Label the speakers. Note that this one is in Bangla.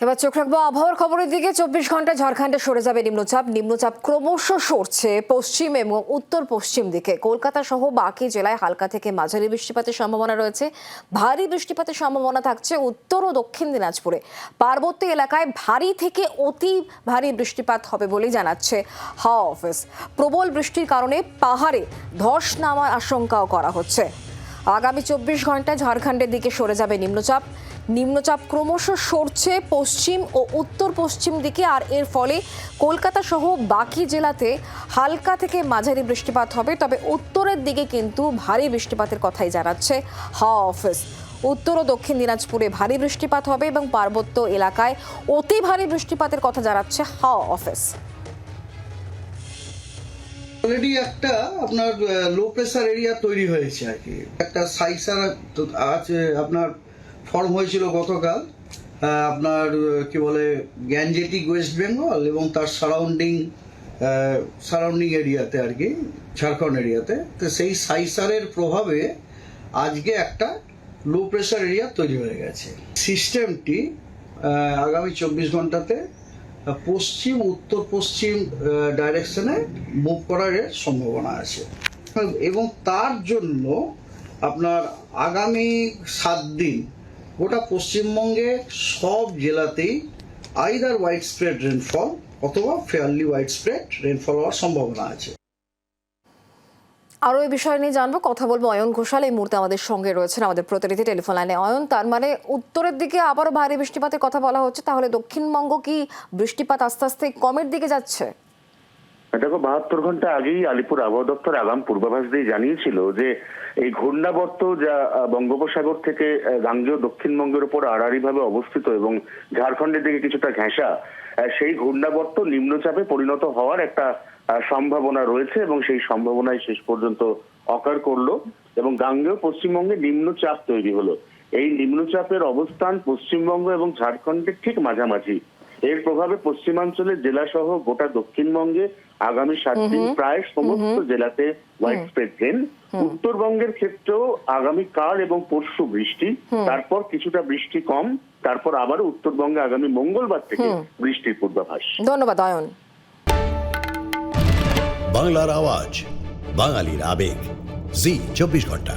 Speaker 1: এবার চোখ রাখবো আবহাওয়ার খবরের দিকে। 24 ঘন্টায় ঝাড়খণ্ডে সরে যাবে নিম্নচাপ। নিম্নচাপ ক্রমশ সরছে পশ্চিম এবং উত্তর পশ্চিম দিকে। কলকাতা সহ বাকি জেলায় হালকা থেকে মাঝারি বৃষ্টিপাতের সম্ভাবনা রয়েছে। ভারী বৃষ্টিপাতের সম্ভাবনা থাকছে উত্তর ও দক্ষিণ দিনাজপুরে। পার্বত্য এলাকায় ভারী থেকে অতি ভারী বৃষ্টিপাত হবে বলেই জানাচ্ছে হাওয়া অফিস। প্রবল বৃষ্টির কারণে পাহাড়ে ধস নামার আশঙ্কাও করা হচ্ছে। আগামী 24 ঘন্টায় ঝাড়খণ্ডের দিকে সরে যাবে নিম্নচাপ। নিম্নচাপ ক্রমশ সরছে পশ্চিম ও উত্তর পশ্চিম দিকে, আর এর ফলে কলকাতা সহ বাকি জেলাতে হালকা থেকে মাঝারি বৃষ্টিপাত হবে। তবে উত্তরের দিকে কিন্তু ভারী বৃষ্টিপাতের কথাই জানাচ্ছে হাওয়া অফিস। উত্তর ও দক্ষিণ দিনাজপুরে ভারী বৃষ্টিপাত হবে এবং পার্বত্য এলাকায় অতি ভারী বৃষ্টিপাতের কথা জানাচ্ছে হাওয়া অফিস।
Speaker 2: অলরেডি একটা আপনার লো প্রেসার এরিয়া তৈরি হয়েছে আর কি। একটা সাইসার আছে আপনার ফর্ম হয়েছিল গতকাল আপনার কি বলে গ্যাঞ্জেটিক ওয়েস্ট বেঙ্গল এবং তার সারাউন্ডিং এরিয়াতে আর কি, ঝাড়খণ্ড এরিয়াতে। তো সেই সাইসারের প্রভাবে আজকে একটা লো প্রেসার এরিয়া তৈরি হয়ে গেছে। সিস্টেমটি আগামী 24 ঘন্টাতে পশ্চিম উত্তর পশ্চিম ডাইরেকশনে মুভ করার সম্ভাবনা আছে এবং তার জন্য আপনার আগামী 7 দিন গোটা পশ্চিমবঙ্গে সব জেলাতেই আইদার ওয়াইড স্প্রেড রেনফল অথবা ফেয়ারলি ওয়াইড স্প্রেড রেনফল হওয়ার সম্ভাবনা আছে।
Speaker 1: আরও এই বিষয় নিয়ে জানবো, কথা বলবো অয়ন ঘোষাল এই মুহূর্তে আমাদের সঙ্গে রয়েছেন, আমাদের প্রতিনিধি টেলিফোন লাইনে। অয়ন, তার মানে উত্তরের দিকে আবারও ভারী বৃষ্টিপাতের কথা বলা হচ্ছে, তাহলে দক্ষিণবঙ্গ কি বৃষ্টিপাত আস্তে আস্তে কমের দিকে যাচ্ছে?
Speaker 3: দেখো, 72 ঘন্টা আগেই আলিপুর আবহাওয়া দপ্তর আগাম পূর্বাভাস দিয়ে জানিয়েছিল যে এই ঘূর্ণাবর্ত যা বঙ্গোপসাগর থেকে গাঙ্গেয় দক্ষিণবঙ্গের উপর আড়াআড়িভাবে অবস্থিত এবং ঝাড়খণ্ডের দিকে কিছুটা ঘেঁষা, সেই ঘূর্ণাবর্ত নিম্নচাপে পরিণত হওয়ার একটা সম্ভাবনা রয়েছে এবং সেই সম্ভাবনায় শেষ পর্যন্ত অকার করলো এবং গাঙ্গেয় পশ্চিমবঙ্গে নিম্নচাপ তৈরি হলো। এই নিম্নচাপের অবস্থান পশ্চিমবঙ্গ এবং ঝাড়খণ্ডের ঠিক মাঝামাঝি। এর প্রভাবে পশ্চিমাঞ্চলের জেলা সহ গোটা দক্ষিণবঙ্গে আগামী 7 দিন প্রায় সমস্ত জেলাতে ওয়াইড স্প্রেড রেন। উত্তরবঙ্গের ক্ষেত্রেও আগামী কাল এবং পরশু বৃষ্টি, তারপর কিছুটা বৃষ্টি কম, তারপর আবারও উত্তরবঙ্গে আগামী মঙ্গলবার থেকে বৃষ্টির পূর্বাভাস।
Speaker 1: ধন্যবাদ অয়ন।
Speaker 4: বাংলার আওয়াজ, বাঙালির আবেগ, জি 24 ঘন্টা।